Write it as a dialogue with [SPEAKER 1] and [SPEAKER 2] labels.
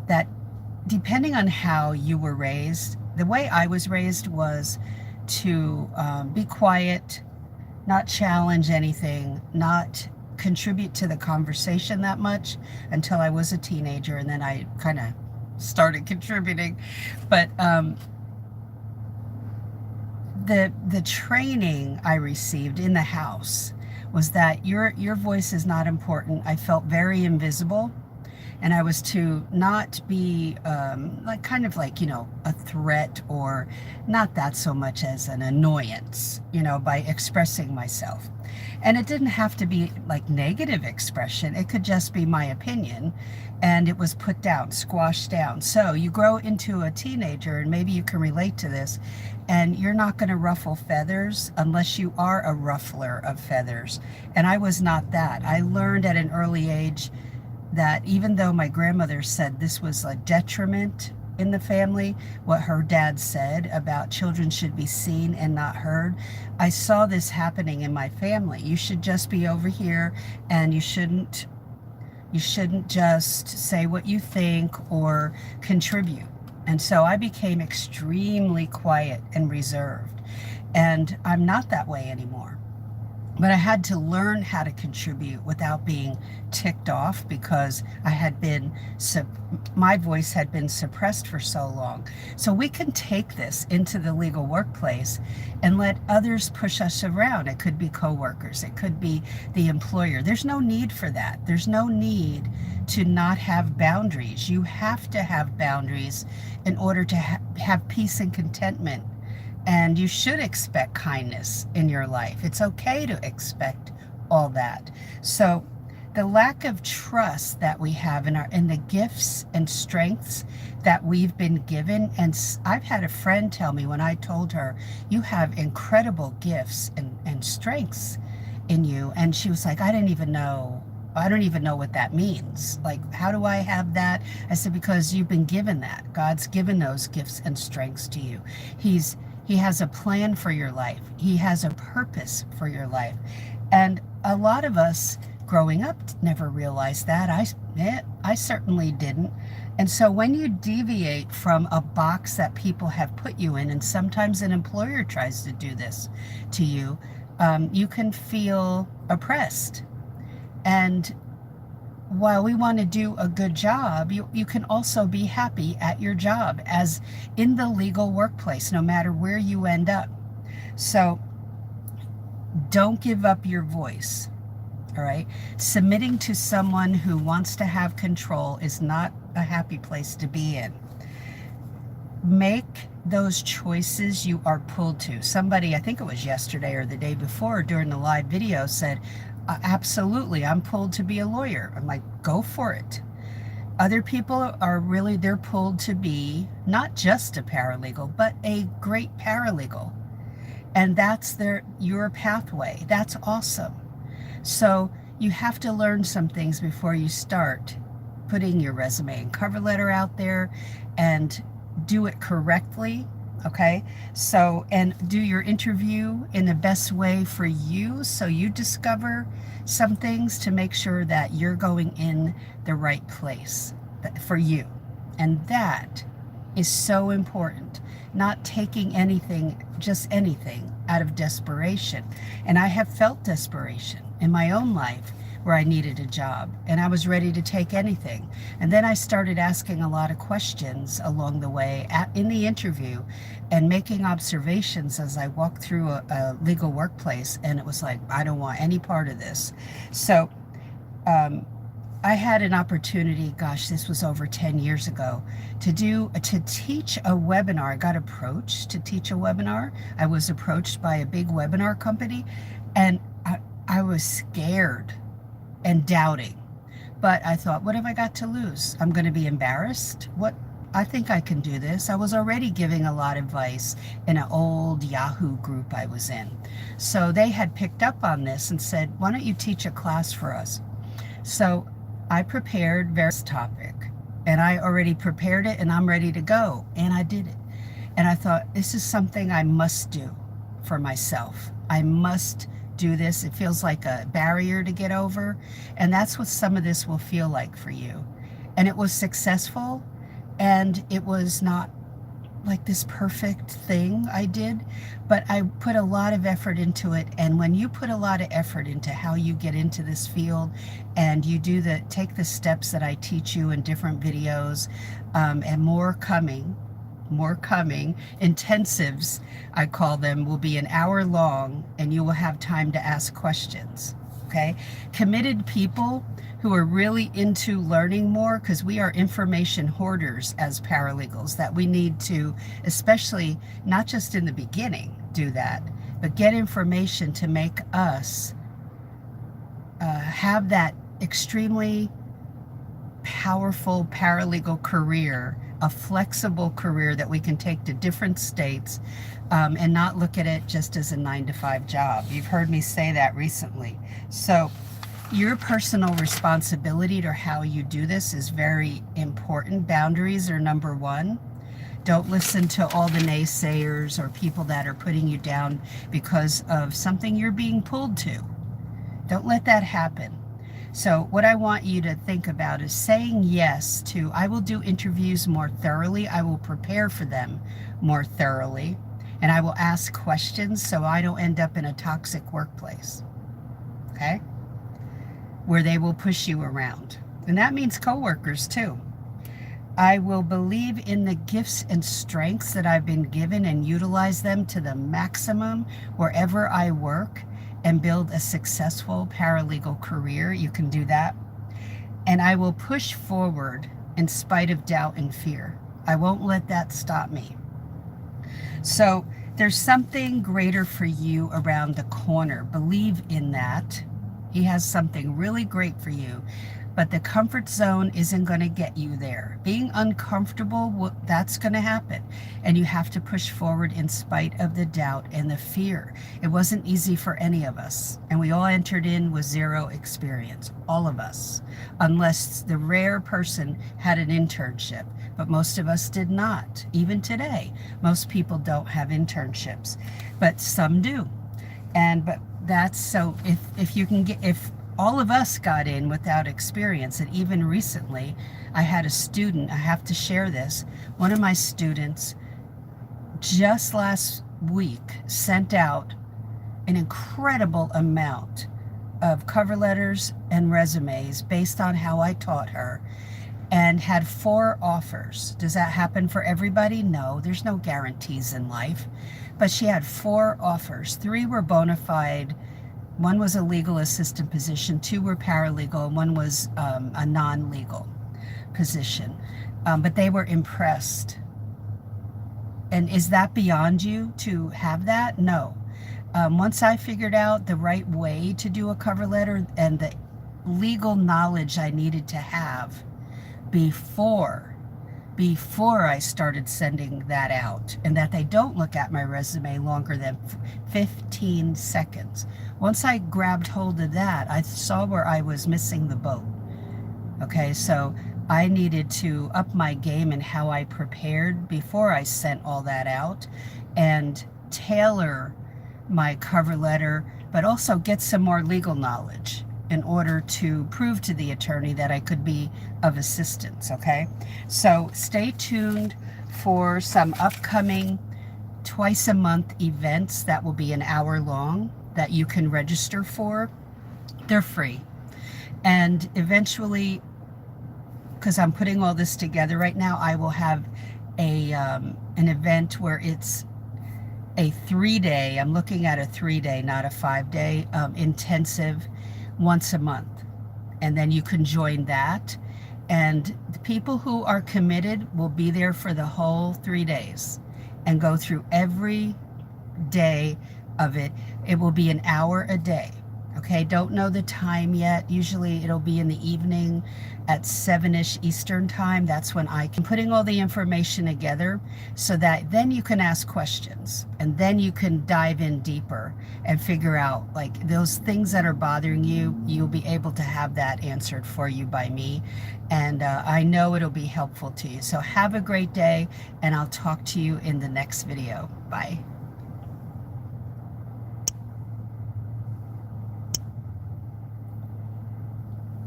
[SPEAKER 1] that depending on how you were raised, the way I was raised was to be quiet, not challenge anything, not contribute to the conversation that much until I was a teenager, and then I kind of started contributing. But the training I received in the house was that your voice is not important. I felt very invisible, and I was to not be like kind of like, a threat, or not that so much as an annoyance, by expressing myself. And it didn't have to be like negative expression. It could just be my opinion, and it was put down, squashed down. So you grow into a teenager, and maybe you can relate to this, and you're not going to ruffle feathers unless you are a ruffler of feathers. And I was not that. I learned at an early age that even though my grandmother said this was a detriment in the family, what her dad said about children should be seen and not heard, I saw this happening in my family. You should just be over here, and you shouldn't just say what you think or contribute. And so I became extremely quiet and reserved. And I'm not that way anymore. But I had to learn how to contribute without being ticked off, because my voice had been suppressed for so long. So we can take this into the legal workplace and let others push us around. It could be coworkers, it could be the employer. There's no need for that. There's no need to not have boundaries. You have to have boundaries in order to have peace and contentment. And you should expect kindness in your life. It's okay to expect all that. So the lack of trust that we have in the gifts and strengths that we've been given. And I've had a friend tell me, when I told her, you have incredible gifts and strengths in you. And she was like, I don't even know what that means. Like, how do I have that? I said, because you've been given that. God's given those gifts and strengths to you. He has a plan for your life. He has a purpose for your life. And a lot of us growing up never realized that. I certainly didn't. And so when you deviate from a box that people have put you in, and sometimes an employer tries to do this to you, you can feel oppressed. And while we want to do a good job, you can also be happy at your job, as in the legal workplace, no matter where you end up. So don't give up your voice, all right? Submitting to someone who wants to have control is not a happy place to be in. Make those choices you are pulled to. Somebody, I think it was yesterday or the day before during the live video, said, absolutely, I'm pulled to be a lawyer. I'm like, go for it. Other people they're pulled to be not just a paralegal, but a great paralegal. And that's your pathway. That's awesome. So you have to learn some things before you start putting your resume and cover letter out there, and do it correctly. Okay, so, and do your interview in the best way for you, so you discover some things to make sure that you're going in the right place for you. And that is so important. Not taking anything, just anything, out of desperation. And I have felt desperation in my own life, where I needed a job and I was ready to take anything. And then I started asking a lot of questions along the way in the interview, and making observations as I walked through a legal workplace. And it was like, I don't want any part of this. So I had an opportunity, gosh, this was over 10 years ago, to teach a webinar. I got approached to teach a webinar. I was approached by a big webinar company, and I was scared and doubting. But I thought, what have I got to lose? I'm going to be embarrassed. I think I can do this. I was already giving a lot of advice in an old Yahoo group I was in. So they had picked up on this and said, why don't you teach a class for us? So I prepared various topic, and I already prepared it, and I'm ready to go. And I did it. And I thought, this is something I must do for myself. I must do this. It feels like a barrier to get over, and that's what some of this will feel like for you. And it was successful, And it was not like this perfect thing I did, but I put a lot of effort into it. And when you put a lot of effort into how you get into this field, and you take the steps that I teach you in different videos, and more coming, intensives, I call them, will be an hour long, and you will have time to ask questions. Okay, committed people who are really into learning more, because we are information hoarders as paralegals, that we need to, especially not just in the beginning, do that, but get information to make us have that extremely powerful paralegal career, a flexible career that we can take to different states, and not look at it just as a 9-to-5 job. You've heard me say that recently. So your personal responsibility to how you do this is very important. Boundaries are number one. Don't listen to all the naysayers or people that are putting you down because of something you're being pulled to. Don't let that happen. So what I want you to think about is saying yes to, I will do interviews more thoroughly, I will prepare for them more thoroughly, and I will ask questions so I don't end up in a toxic workplace, okay? Where they will push you around. And that means coworkers too. I will believe in the gifts and strengths that I've been given and utilize them to the maximum wherever I work, and build a successful paralegal career. You can do that. And I will push forward in spite of doubt and fear. I won't let that stop me. So there's something greater for you around the corner. Believe in that. He has something really great for you. But the comfort zone isn't going to get you there. Being uncomfortable, that's going to happen. And you have to push forward in spite of the doubt and the fear. It wasn't easy for any of us. And we all entered in with zero experience. All of us. Unless the rare person had an internship. But most of us did not. Even today, most people don't have internships. But some do. But that's so, if all of us got in without experience, and even recently, I had a student, I have to share this, one of my students just last week sent out an incredible amount of cover letters and resumes based on how I taught her, and had 4 offers. Does that happen for everybody? No, there's no guarantees in life. But she had 4 offers. 3 were bona fide. One was a legal assistant position, 2 were paralegal, and 1 was a non-legal position. But they were impressed. And is that beyond you to have that? No. Once I figured out the right way to do a cover letter and the legal knowledge I needed to have before I started sending that out, and that they don't look at my resume longer than 15 seconds. Once I grabbed hold of that, I saw where I was missing the boat. Okay, so I needed to up my game in how I prepared before I sent all that out, and tailor my cover letter, but also get some more legal knowledge in order to prove to the attorney that I could be of assistance, okay? So stay tuned for some upcoming twice-a-month events that will be an hour long that you can register for. They're free. And eventually, because I'm putting all this together right now, I will have an event where it's a 3-day, I'm looking at a 3-day, not a 5-day, intensive once a month. And then you can join that. And the people who are committed will be there for the whole 3 days and go through every day of it. It will be an hour a day. Okay, don't know the time yet. Usually it'll be in the evening at 7-ish Eastern time. That's when I'm putting all the information together so that then you can ask questions and then you can dive in deeper and figure out like those things that are bothering you. You'll be able to have that answered for you by me. And I know it'll be helpful to you. So have a great day, and I'll talk to you in the next video. Bye.